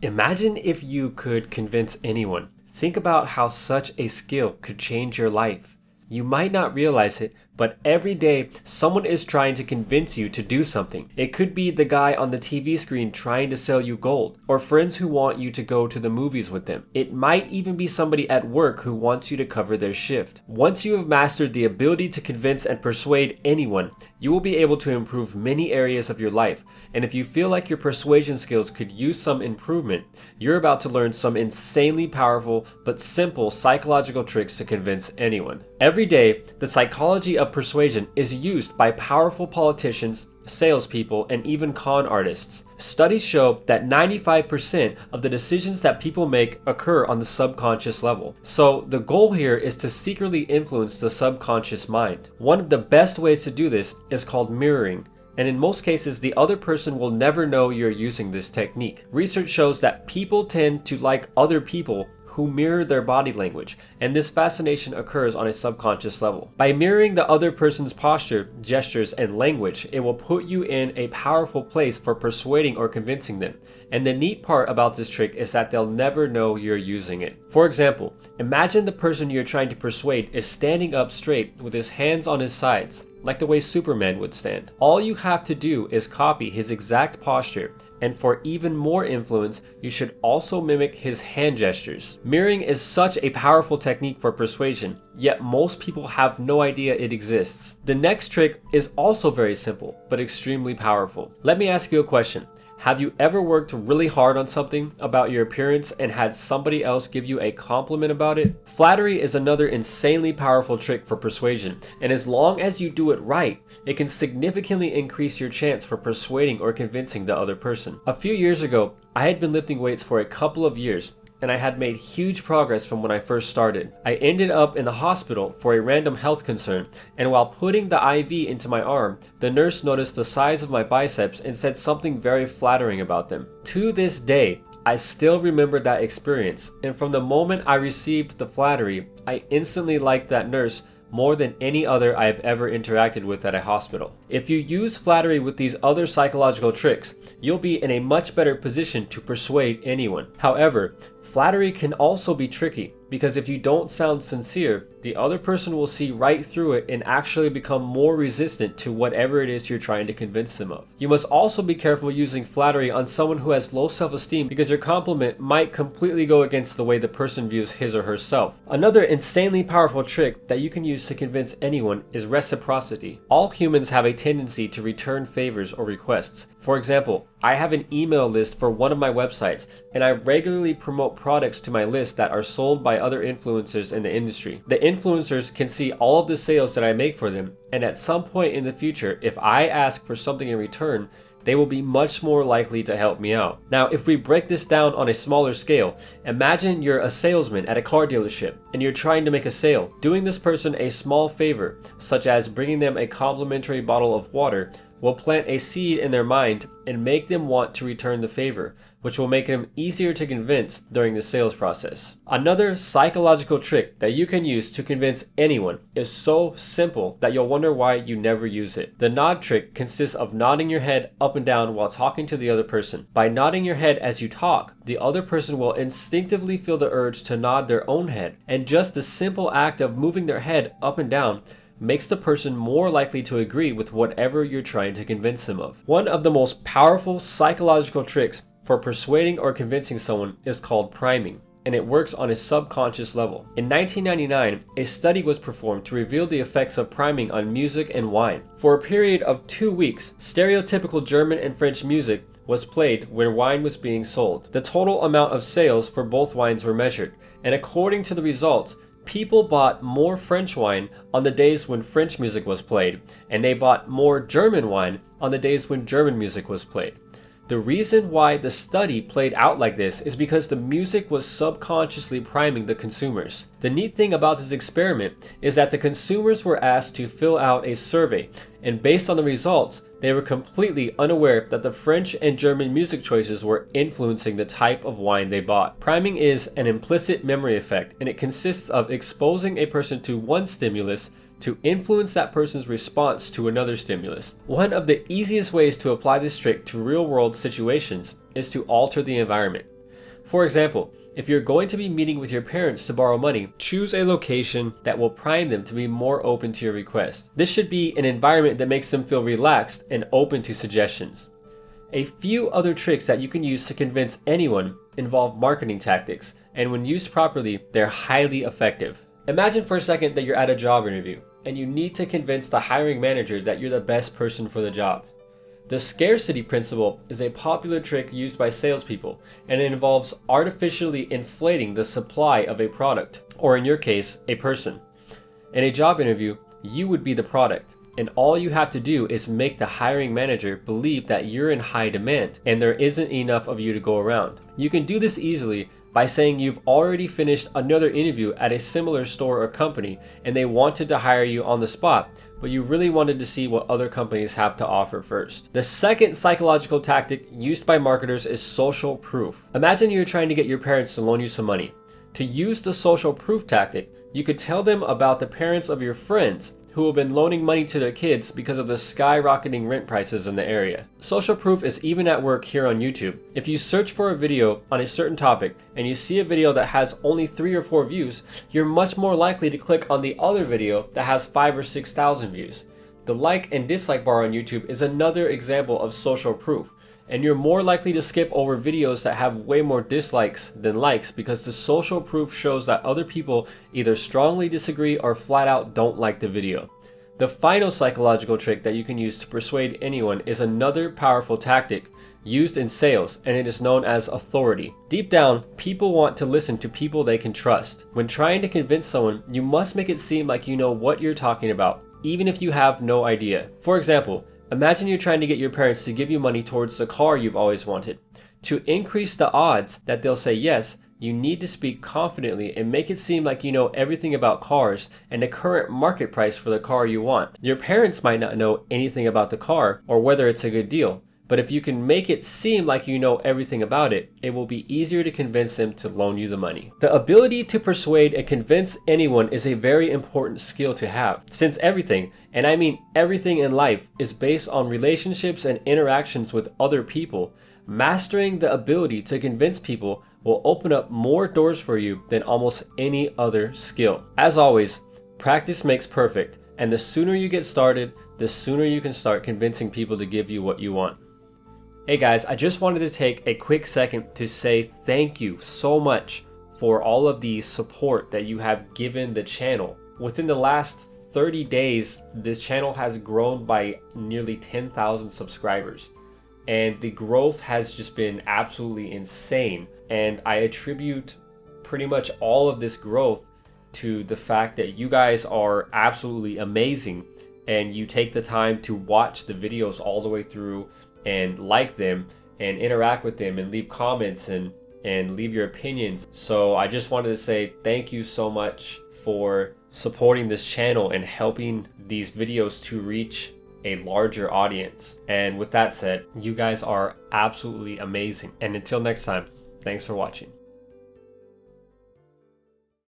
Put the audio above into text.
Imagine if you could convince anyone. Think about how such a skill could change your life. You might not realize it, but every day someone is trying to convince you to do something. It could be the guy on the TV screen trying to sell you gold, or friends who want you to go to the movies with them. It might even be somebody at work who wants you to cover their shift. Once you have mastered the ability to convince and persuade anyone, you will be able to improve many areas of your life. And if you feel like your persuasion skills could use some improvement, you're about to learn some insanely powerful but simple psychological tricks to convince anyone. Every day, the psychology of persuasion is used by powerful politicians, salespeople, and even con artists. Studies show that 95% of the decisions that people make occur on the subconscious level. So the goal here is to secretly influence the subconscious mind. One of the best ways to do this is called mirroring. And in most cases, the other person will never know you're using this technique. Research shows that people tend to like other people who mirror their body language, and this fascination occurs on a subconscious level. By mirroring the other person's posture, gestures, and language, it will put you in a powerful place for persuading or convincing them. And the neat part about this trick is that they'll never know you're using it. For example, imagine the person you're trying to persuade is standing up straight with his hands on his sides, like the way Superman would stand. All you have to do is copy his exact posture, and for even more influence, you should also mimic his hand gestures. Mirroring is such a powerful technique for persuasion, yet most people have no idea it exists. The next trick is also very simple, but extremely powerful. Let me ask you a question. Have you ever worked really hard on something about your appearance and had somebody else give you a compliment about it? Flattery is another insanely powerful trick for persuasion, and as long as you do it right, it can significantly increase your chance for persuading or convincing the other person. A few years ago, I had been lifting weights for a couple of years, and I had made huge progress from when I first started. I ended up in the hospital for a random health concern, and while putting the IV into my arm, the nurse noticed the size of my biceps and said something very flattering about them. To this day, I still remember that experience, and from the moment I received the flattery, I instantly liked that nurse more than any other I have ever interacted with at a hospital. If you use flattery with these other psychological tricks, you'll be in a much better position to persuade anyone. However, flattery can also be tricky, because if you don't sound sincere, the other person will see right through it and actually become more resistant to whatever it is you're trying to convince them of. You must also be careful using flattery on someone who has low self-esteem, because your compliment might completely go against the way the person views his or herself. Another insanely powerful trick that you can use to convince anyone is reciprocity. All humans have a tendency to return favors or requests. For example, I have an email list for one of my websites, and I regularly promote products to my list that are sold by other influencers in the industry. The influencers can see all of the sales that I make for them, and at some point in the future, if I ask for something in return, they will be much more likely to help me out. Now, if we break this down on a smaller scale, imagine you're a salesman at a car dealership and you're trying to make a sale. Doing this person a small favor, such as bringing them a complimentary bottle of water, will plant a seed in their mind and make them want to return the favor, which will make them easier to convince during the sales process. Another psychological trick that you can use to convince anyone is so simple that you'll wonder why you never use it. The nod trick consists of nodding your head up and down while talking to the other person. By nodding your head as you talk, the other person will instinctively feel the urge to nod their own head, and just the simple act of moving their head up and down makes the person more likely to agree with whatever you're trying to convince them of. One of the most powerful psychological tricks for persuading or convincing someone is called priming, and it works on a subconscious level. In 1999, a study was performed to reveal the effects of priming on music and wine. For a period of 2 weeks, stereotypical German and French music was played where wine was being sold. The total amount of sales for both wines were measured, and according to the results, people bought more French wine on the days when French music was played, and they bought more German wine on the days when German music was played. The reason why the study played out like this is because the music was subconsciously priming the consumers. The neat thing about this experiment is that the consumers were asked to fill out a survey, and based on the results, they were completely unaware that the French and German music choices were influencing the type of wine they bought. Priming is an implicit memory effect, and it consists of exposing a person to one stimulus to influence that person's response to another stimulus. One of the easiest ways to apply this trick to real-world situations is to alter the environment. For example, if you're going to be meeting with your parents to borrow money, choose a location that will prime them to be more open to your request. This should be an environment that makes them feel relaxed and open to suggestions. A few other tricks that you can use to convince anyone involve marketing tactics, and when used properly, they're highly effective. Imagine for a second that you're at a job interview, and you need to convince the hiring manager that you're the best person for the job. The scarcity principle is a popular trick used by salespeople, and it involves artificially inflating the supply of a product, or in your case, a person. In a job interview, you would be the product, and all you have to do is make the hiring manager believe that you're in high demand and there isn't enough of you to go around. You can do this easily by saying you've already finished another interview at a similar store or company and they wanted to hire you on the spot, but you really wanted to see what other companies have to offer first. The second psychological tactic used by marketers is social proof. Imagine you're trying to get your parents to loan you some money. To use the social proof tactic, you could tell them about the parents of your friends who have been loaning money to their kids because of the skyrocketing rent prices in the area. Social proof is even at work here on YouTube. If you search for a video on a certain topic and you see a video that has only 3 or 4 views, you're much more likely to click on the other video that has 5 or 6,000 views. The like and dislike bar on YouTube is another example of social proof. And you're more likely to skip over videos that have way more dislikes than likes because the social proof shows that other people either strongly disagree or flat out don't like the video. The final psychological trick that you can use to persuade anyone is another powerful tactic used in sales, and it is known as authority. Deep down, people want to listen to people they can trust. When trying to convince someone, you must make it seem like you know what you're talking about, even if you have no idea. For example, imagine you're trying to get your parents to give you money towards the car you've always wanted. To increase the odds that they'll say yes, you need to speak confidently and make it seem like you know everything about cars and the current market price for the car you want. Your parents might not know anything about the car or whether it's a good deal, but if you can make it seem like you know everything about it, it will be easier to convince them to loan you the money. The ability to persuade and convince anyone is a very important skill to have, since everything, and I mean everything in life, is based on relationships and interactions with other people. Mastering the ability to convince people will open up more doors for you than almost any other skill. As always, practice makes perfect, and the sooner you get started, the sooner you can start convincing people to give you what you want. Hey guys, I just wanted to take a quick second to say thank you so much for all of the support that you have given the channel. Within the last 30 days, this channel has grown by nearly 10,000 subscribers. And the growth has just been absolutely insane. And I attribute pretty much all of this growth to the fact that you guys are absolutely amazing. And you take the time to watch the videos all the way through and like them and interact with them and leave comments and leave your opinions. So I just wanted to say thank you so much for supporting this channel and helping these videos to reach a larger audience. And with that said, you guys are absolutely amazing. And until next time, thanks for watching.